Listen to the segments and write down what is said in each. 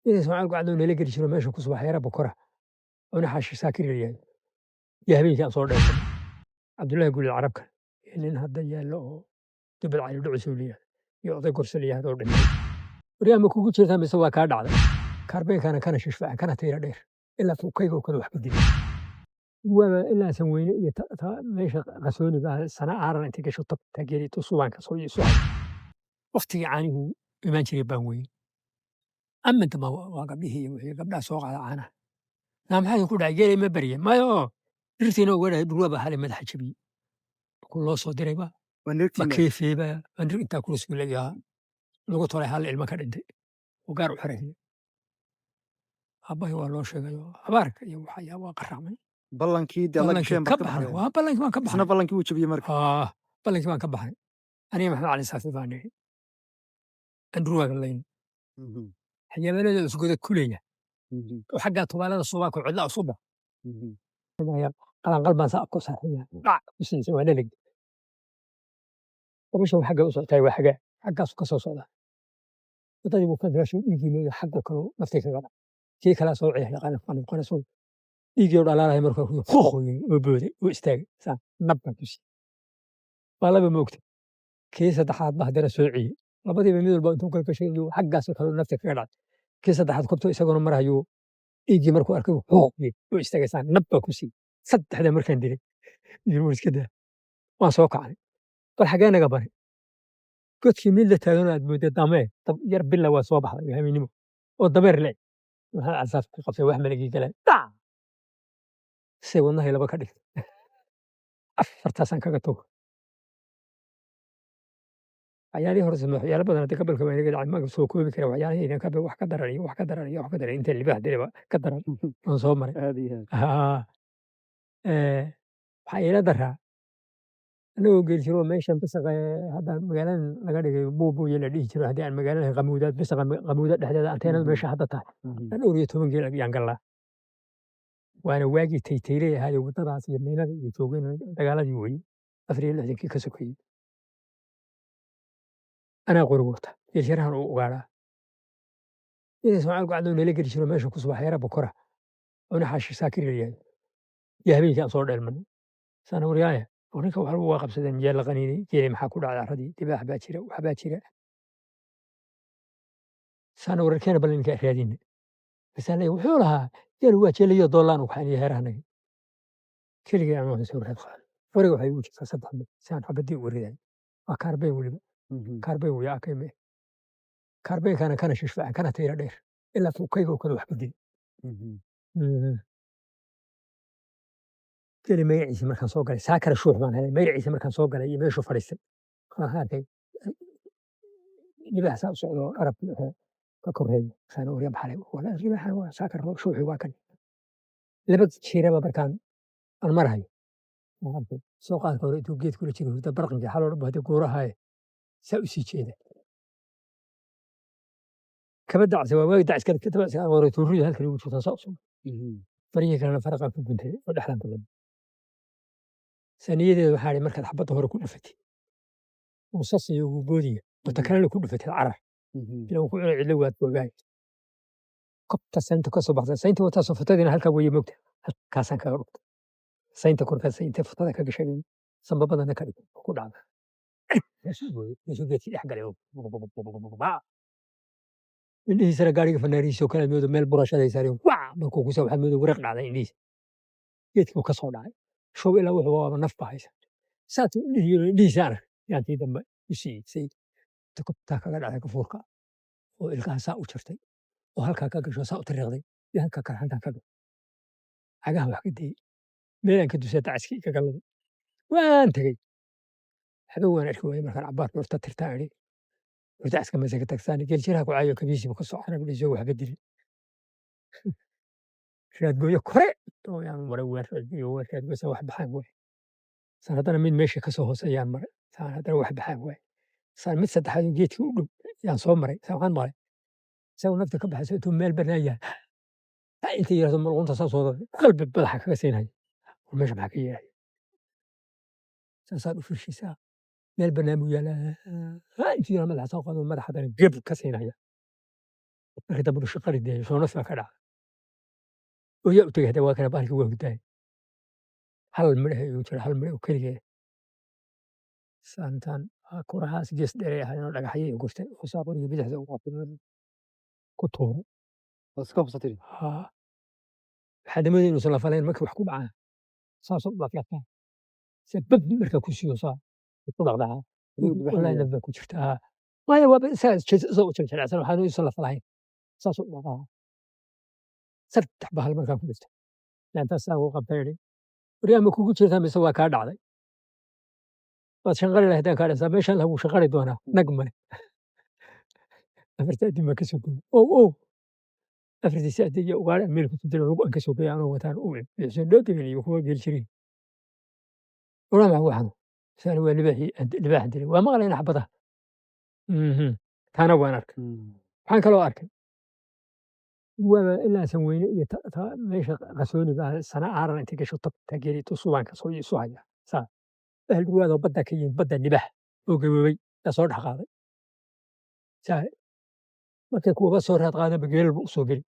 إذا سمعان قعدوا نلاقي الشلو ماشي كصباح يا رب بكرة وأنا حاش ساكر اليوم يا هبي كان صور عبد الله يقول العرب كان إن هذا يالله تبع على دعوة سوريا يعطي كرسي لي هذا ودنا وريا ما كوكو شيء ثاني سوا كارد على كاربين كان شفاء كان تيرا دير إلا فوق كيكو كل واحد بدي وإلا سوينا ليش غسوني بها سنة عارن أنت كشو طب تجري تصوان كسوي سؤال وقتي يعني ما جري بوي أما أنت ما قبله هي قبلها سوق على عنا نعم هذا يقول عجيري ما بريه ما يو درتينا ولا دروبة بحالي ما تحجبي كل صوت دريبة ما ونرتينا كيف بقى أنت أنت كل سؤال يا لغة طلع حال المكان أنت وقارو حركة أبوي والله شيء أبارك يا وحيا وقرامي بلنكي دي الله بلنك قشين بعد كبحنا كبحرين وبلنك ما isna كبحنا ballankii wuu jabiyey marka بلنك ما كبحنا أنا محمد علي سافي فاني أندروا قلين Mhm, حيا بلد سجود كلية mhm, وحقها طوالة الصباك وعلا صبح mhm. قلن قلبا سأقو صحيح لا مش نسوي لك ومش هو حاجة وصل تاي وحاجة حاجة قصة صلاة وطيب وكان راشي يجي من حاجة كانوا نفتكر غلط كي كلا سوء عيه قانا سوء يجي ولا لا يمرك خوخ وبودي واستاج سام نبض بس والله بموقت كي صدحات بهدر سوعي لبدي بميد البنت كل شيء يو حق قاس كانوا نفتكر غلط كي صدحات كبتو يسقون مرة يو يجي مركو أركو خوخ واستاج سام نبض بس صد هذا مركان ديري يقول كده ما سوق عليه والحاجة أنا قبل قلت مين اللي تاغنا مدة دامه طب يا رب الله وصباح يهمني والضمير لي على أساس قصي واحد من يجي قال دا سي والله لبا كدغ أفرتاسان كاga tog waxyaalihii hore samee waxyaalo badan hadda gabalka baa inaga dhacay ma soo koobi kara waxyaalihii inaan ka wax ka daran wax ka daran wax ka daran inta libaax diriba ka daran aan soo maray aad iyo aad haa waxaa ila daraa anagoo geelshiro meeshan bisaqa hadda magaaladan laga dhigay buubuuya la dhihi jiro haddii aan magaalada qamuudaad bisaqa qamuudaad dhexdeeda anteenada meesha hadda tahay dhan dhowr iyo toban geel ayaan galnaa waana waagii taytayley ahaayo waddadaas iyo meelada iyo joogeen dagaaladii weeye afar iyo lixdankii ka sokeeyey anaa qori wata geelshirahan uu ugaaraa إذا سمعان قعدوا نلاقي الشلو ماشي كصباح يا رب بكرة وأنا حاش ساكر اليوم يا هبي كان صور المن سنة ورياية ونك وحلو واقف سدن جال غنيني جيلي محاكول على ردي تباح باكرة وحباكرة سنة وركان بلين كأخيادين بس أنا وحولها جالوا واجيلي يضلان وحاني هرهني كل جاي أنا مسؤول هذا خال فريق حيوش فسبح سان حبدي وريان وكاربي ولي كاربي ويا كيمي كاربي كان شفاء كان تيرا دير إلا فوق كيكو كل واحد بدي تري ما يعيش مركان سوق عليه ساكر الشوح مان هذا ما يعيش مركان سوق عليه ما يشوف فريست هذا اللي بحث سعودو عرب ككورهي كانوا ريم حلي ولا ريم حلي ساكر شوحي واكن لبد شيرة بركان المرهي سوقات كوري تو جيت كل شيء ده برقم حلو ربه هذا كورة هاي سوسي كذا كبدع سوا ما يدعس كذا كتب سوا وري توري هالكلام وشو تصاصم فريق كان فرق في بنتي ولا أحلام طبعا ثانية حالي مركز حبته هو كل فتي وصصي وبودية وتكلم كل فتي العرب لو كل علوات وجاي قبت سنت كسب بعض سنت وتصفتين هلك ويا مكت كاسن كارت سنت كنت سنت فترة كجشين سبب أنا كذب كل هذا يسوي جت إحدى اليوم اللي يسرق قاري في النار يسوي كلام يود مال براشة يساري واه بكو كسب حمد ورق على إنجليز جت وكسر على شو إلا وهو نفبه هيس سات اللي سار يعني دم يسي تكتك على كفورك وإلقاها ساء وشرتي وهلكا كاجو ساء تريغدي يهلكا كرحنتا كاجو عقاه وحكدي ميلان كدو سيتا عسكي كاقلدي وان تغي حدو وان اركو مركان عبار ورتا ترتاعي ورتا عسكا مساكا تاكساني قيل شيرها كوعايو كبيسي بكسو حنا بلي جو حكدي شاد قويا كوري تو يعني مروان يو شاد قويا واحد بحان وي صار هذا من ماشي كسو هوس ايام مرة صار هذا واحد بحان وي صار مت سد حاجة جيت يعني صوم مري سوحان مري سوى نفتك بحسيتو ميل برنايا انت يا زلمه وانت صوت قلب بضحك كاسين هاي ومش معك اياه صار في شي ساعه من البرنامج يا لا انت يا مدح سوق مدح هذا قبل كاسين هاي markii dambe uu shaqadii dayay soo nafsi baa ka dhacday oo yaa u tegay hadda waa kana bahalkii waa hurdaayay hal midh ayuu jira hal midh oo keligee saantaan kurahaas gees dheeray ahaayeenoo dhagaxyo iyo gurtay oo saa qoriga bidixda u qaatay ku tuuray Waad iska hubsatay. haa waxaad moodayay inuusan la falayn markii wax ku dhacaan saasoo u dhaqdhaqaa se bab markaa ku siiyo saa ku dhaqdhaqaa wallaahi naf baa ku jirta haa waayo waaba isagaa isagoo u jarjaracsan waxaan inuusan la falahayn saasoo u dhaqdhaqaa saddex bahal markaan ku dhistay yaantaa saa ugu qabtay idhi waryaa ma kugu jirtaa mise waa kaa dhacday waad shanqari lahayd haddaan kaa dhastaa meeshaan lagu shanqari doonaa nag male afarta adin baa ka soo gooyey ow afartiisa adin iyo ugaadha meel ku tudira lagu aan ka soo gooyay anoo wataan u bixisoo dhoodibin iyo kuwa geel jirin oraa maxaa waxan saani waa libaaxan dilay waa maqlayna xabada taana waan arkay waxaan kaloo arkay waaba ilaa san weyne iyo meesha qasooni baa sana aaran intay gasho tabtaa geeli subaanka soo isu haya saa bahal dhawaadoo badda ka yimid badda libaax oo gaboobay yaa soo dhex qaaday saa markay kuwaba soo raad qaadanba geelal buu u soo geli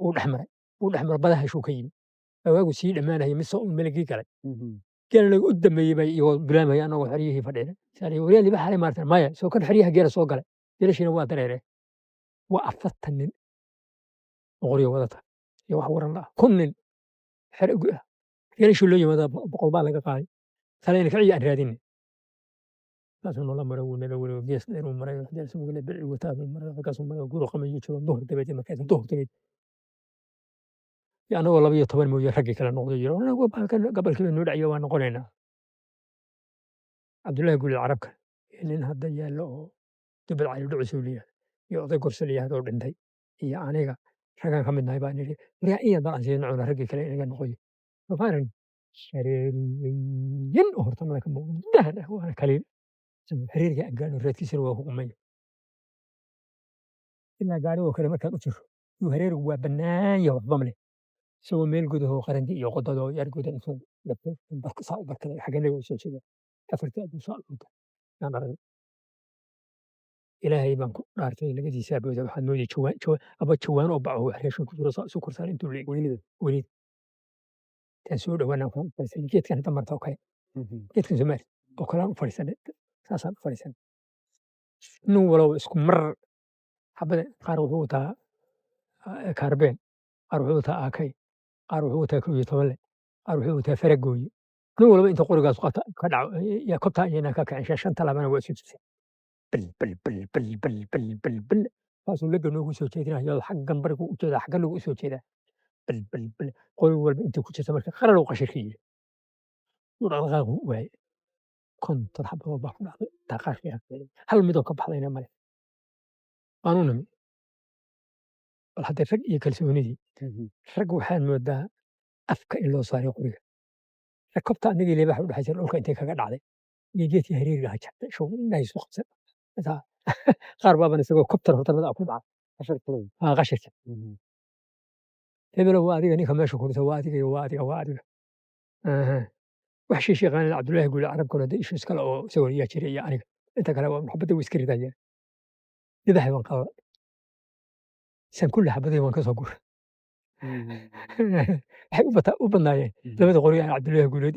uu dhex maray badaha heshuu ka yimid baa waagu sii dhammaanaya mise un meligii galay geelana u dambeeyey baa iyagoo bilaamaya anagoo xeryihii fadhiina saa waryaa libaax halay maartan maya soo kan xeryaha geela soo galay geelashiina waa dareereen waa 40 nin boqoryo wadata iyo wax waran la 1 nin xere gu ah geelashii loo yimaada boqol baa laga qaaday salayna kiciya aan raadinay saasuu noola maray wuu nala wareego gees dheer uu maray waxdeelsa mugale beri wataa buu maray halkaasuu maray guru qamayo joogo duhur dabeedii markaasuu duhur dabeed iyo anagoo 12 mooye raggii kale noqday yiro anagu bahalkan gabalkii baa noo dhaciyo waa noqonaynaa cabdullaahi guli carabka nin hadda yaallo oo dubad cali dhucusuu leeyahay iyo oday gorso leeyahay oo dhintay iyo aniga raggaan ka mid nahay baan nidhi waryaa in yar baan aan siina cuna raggii kale inaga noqoyo mafaaran shareeriyin oo hortamada ka muuqda dahar ah waana kaliil xiriirka aan gaadho reedkiisana waa ku qumaya ilaa gaarigoo kale markaan u jiro yuu hareerigu waa bannaan yahay waxba male isagoo meel gudahoo qarandi iyo qodadoo yar gudan intuu dhabtay saa u barkaday xagganaga u soo jeeda afartii aduu saa dhunta yaan aragay ilaahay baan ku dhaartay lagadiisaa booda waxaad moodayay aba jawaan oo baco wax raashin ku jiro saa isu korsaan intuu leeg weynida taan soo dhawaanaan waxaan u fadhiisanay geedkan hadda marta oo kale geedkan soomaali oo kale aan u fadhiisanay saasaan u fadhiisanay nin walba isku mar xabada qaar wuxuu wataa kaarbeen qaar wuxuu wataa aakay qaar wuxuu wataa 11 qaar wuxuu wataa faragooyi nin walba inta qorigaas ka dhaco yaa kobtaa iyanaa ka kacin shanta labana waa isu jirtay bal saasuu laga noogu soo jeedinaya xaggan barigu u jeedaa xaggan nagu u soo jeedaa bal qori walba intii ku jirta marka qarar uu qashirka yiri uu dhaqdhaqaaqu waaye konton xabadoo baa ku dhacday daaqaarkii hal midoo ka baxdayna male waanu nimi bal hadda rag iyo kalsoonidii rag waxaan moodaa afka in loo saaray qoriga rag kobta anigii leebax u dhaxaysa dhulka intay kaga dhacday iyo geedkii hareeriga ha jabtay show indhahay soo qabsan qaar baaban isagoo kobtar hortamada ku dhacay qashirka hebelow waa adiga ninka meesha kurisa waa adiga waa adiga wax shiish yaqaanin cabdullaahi guuli carabkuna de ishu iskale oo isagoo yaa jiray iyo aniga inta kale waa xabadda way iska ridayeen libaxay waan qaba san kulli xabadihii waan ka soo guray waxay u badnaayeen labada qori aan cabdullaahi guuleed